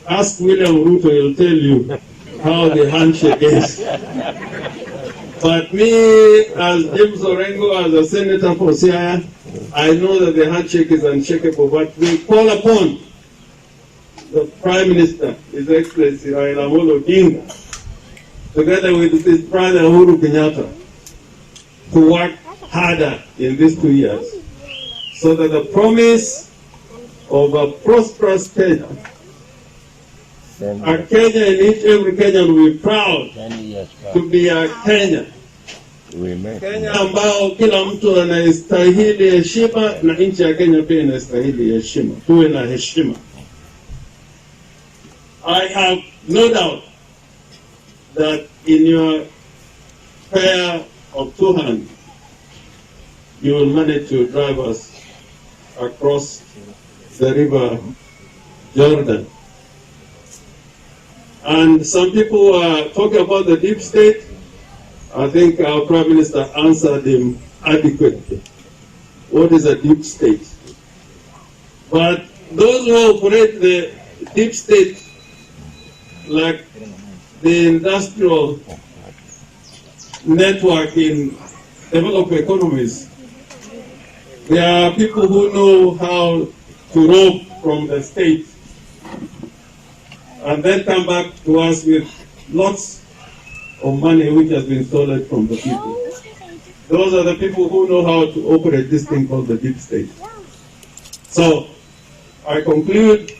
Ask William Ruto, he'll tell you how the handshake is. But me, as James Orengo, as a senator for Siaya, I know that the handshake is unshakable, but we call upon the Prime Minister, His Excellency Raila Amolo Odinga, together with his brother Uhuru Kenyatta, to work harder in these 2 years, so that the promise of a prosperous Kenya, a Kenya in which every Kenyan will be proud to be a Kenya. Kenya ambao kila mtu anastahili heshima na nchi ya Kenya pia inastahili heshima. Tuwe na heshima. I have no doubt that in your pair of two hands, you will manage to drive us across the river Jordan. And some people are talking about the deep state. I think our Prime Minister answered him adequately. What is a deep state? But those who operate the deep state, like the industrial network in developed economies, there are people who know how to rob from the state and then come back to us with lots of money which has been stolen from the people. Those are the people who know how to operate this thing called the deep state. So I conclude